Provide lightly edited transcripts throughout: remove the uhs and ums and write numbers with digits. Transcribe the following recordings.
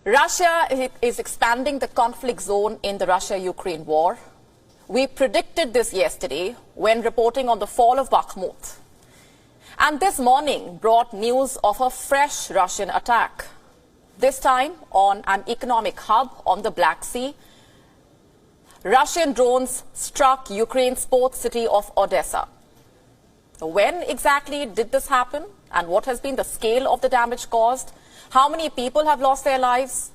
Russia is expanding the conflict zone in the Russia-Ukraine war. We predicted this yesterday when reporting on the fall of Bakhmut. And this morning brought news of a fresh Russian attack, this time on an economic hub on the Black Sea. Russian drones struck Ukraine's port city of Odesa. When exactly did this happen, and what has been the scale of the damage caused? How many people have lost their lives?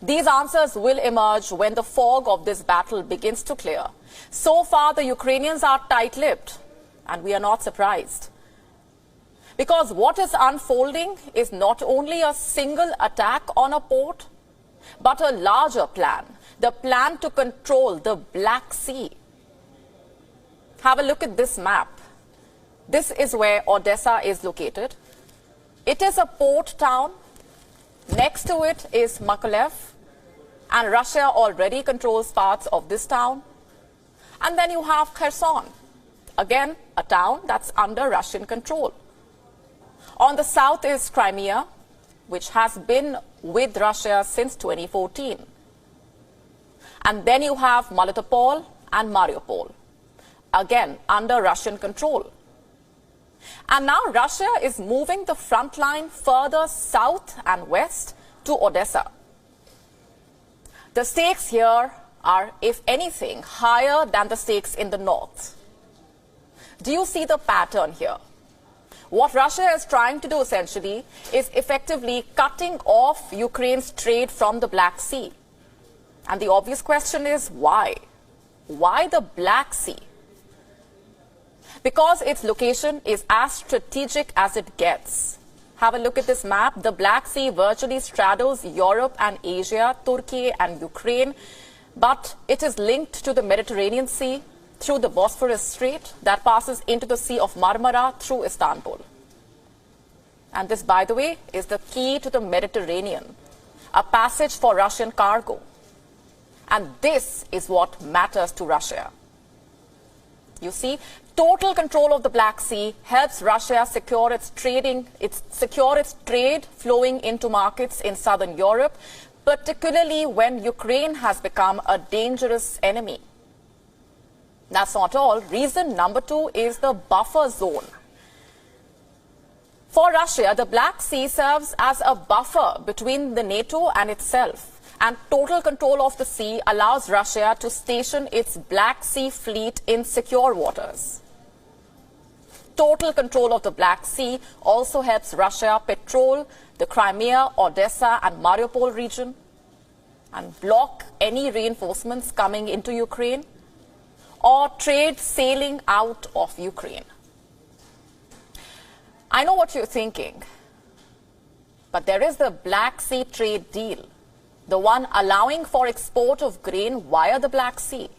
These answers will emerge when the fog of this battle begins to clear. So far, the Ukrainians are tight-lipped, and we are not surprised. Because what is unfolding is not only a single attack on a port, but a larger plan, the plan to control the Black Sea. Have a look at this map. This is where Odesa is located. It is a port town. Next to it is Mykolaiv, and Russia already controls parts of this town. And then you have Kherson, again a town that's under Russian control. On the south is Crimea, which has been with Russia since 2014. And then you have Melitopol and Mariupol, again under Russian control. And now Russia is moving the front line further south and west to Odesa. The stakes here are, if anything, higher than the stakes in the north. Do you see the pattern here? What Russia is trying to do essentially is effectively cutting off Ukraine's trade from the Black Sea. And the obvious question is why? Why the Black Sea? Because its location is as strategic as it gets. Have a look at this map. The Black Sea virtually straddles Europe and Asia, Turkey and Ukraine, but it is linked to the Mediterranean Sea through the Bosphorus Strait that passes into the Sea of Marmara through Istanbul. And this, by the way, is the key to the Mediterranean, a passage for Russian cargo. And this is what matters to Russia. You see, total control of the Black Sea helps Russia secure its trade flowing into markets in southern Europe, particularly when Ukraine has become a dangerous enemy. That's not all. Reason number two is the buffer zone. For Russia, the Black Sea serves as a buffer between the NATO and itself. And total control of the sea allows Russia to station its Black Sea fleet in secure waters. Total control of the Black Sea also helps Russia patrol the Crimea, Odesa and Mariupol region and block any reinforcements coming into Ukraine or trade sailing out of Ukraine. I know what you're thinking, but there is the Black Sea trade deal, the one allowing for export of grain via the Black Sea.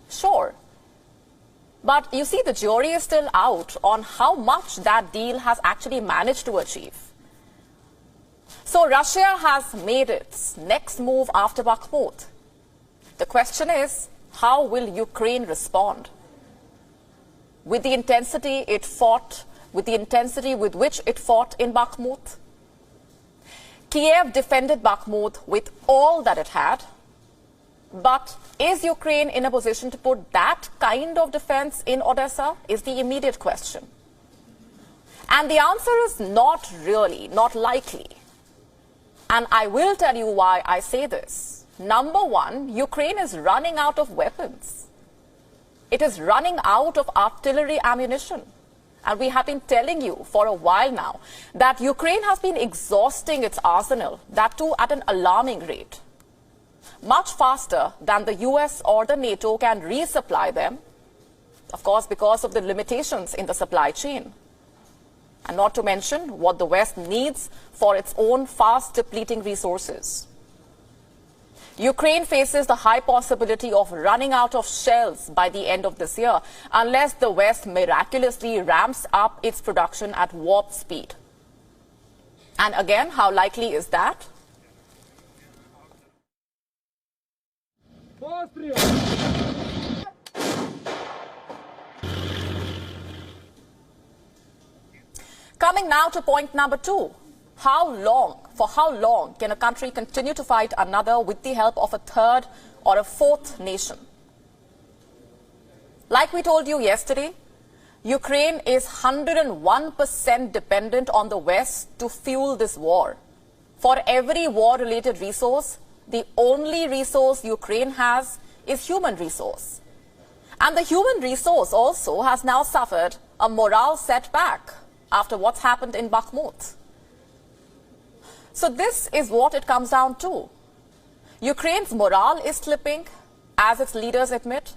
Sure. But you see, the jury is still out on how much that deal has actually managed to achieve. So Russia has made its next move after Bakhmut. The question is, how will Ukraine respond? With the intensity with which it fought in Bakhmut? Kiev defended Bakhmut with all that it had. But is Ukraine in a position to put that kind of defense in Odesa is the immediate question. And the answer is not really, not likely. And I will tell you why I say this. Number one, Ukraine is running out of weapons. It is running out of artillery ammunition. And we have been telling you for a while now that Ukraine has been exhausting its arsenal, that too at an alarming rate. Much faster than the US or the NATO can resupply them, of course, because of the limitations in the supply chain. And not to mention what the West needs for its own fast depleting resources. Ukraine faces the high possibility of running out of shells by the end of this year, unless the West miraculously ramps up its production at warp speed. And again, how likely is that? Coming now to point number two. For how long can a country continue to fight another with the help of a third or a fourth nation? Like we told you yesterday, Ukraine is 101% dependent on the West to fuel this war. For every war-related resource, the only resource Ukraine has is human resource. And the human resource also has now suffered a morale setback after what's happened in Bakhmut. So this is what it comes down to. Ukraine's morale is slipping, as its leaders admit.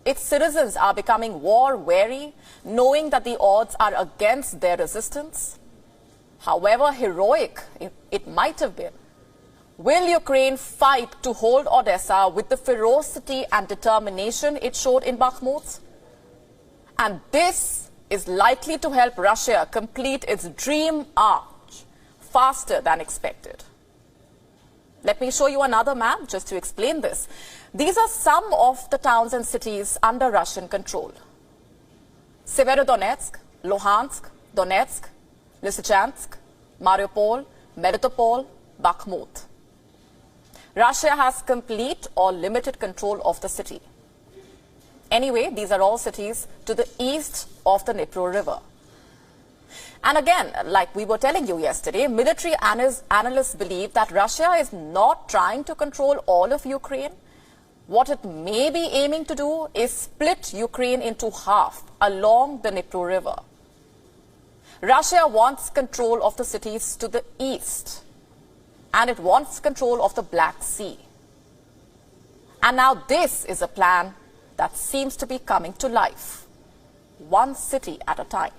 Its citizens are becoming war-weary, knowing that the odds are against their resistance. However heroic it might have been, will Ukraine fight to hold Odesa with the ferocity and determination it showed in Bakhmut? And this is likely to help Russia complete its dream arch faster than expected. Let me show you another map just to explain this. These are some of the towns and cities under Russian control: Severodonetsk, Luhansk, Donetsk, Lysychansk, Mariupol, Melitopol, Bakhmut. Russia has complete or limited control of the city. Anyway, these are all cities to the east of the Dnipro River. And again, like we were telling you yesterday, military analysts believe that Russia is not trying to control all of Ukraine. What it may be aiming to do is split Ukraine into half along the Dnipro River. Russia wants control of the cities to the east, and it wants control of the Black Sea. And now this is a plan that seems to be coming to life, one city at a time.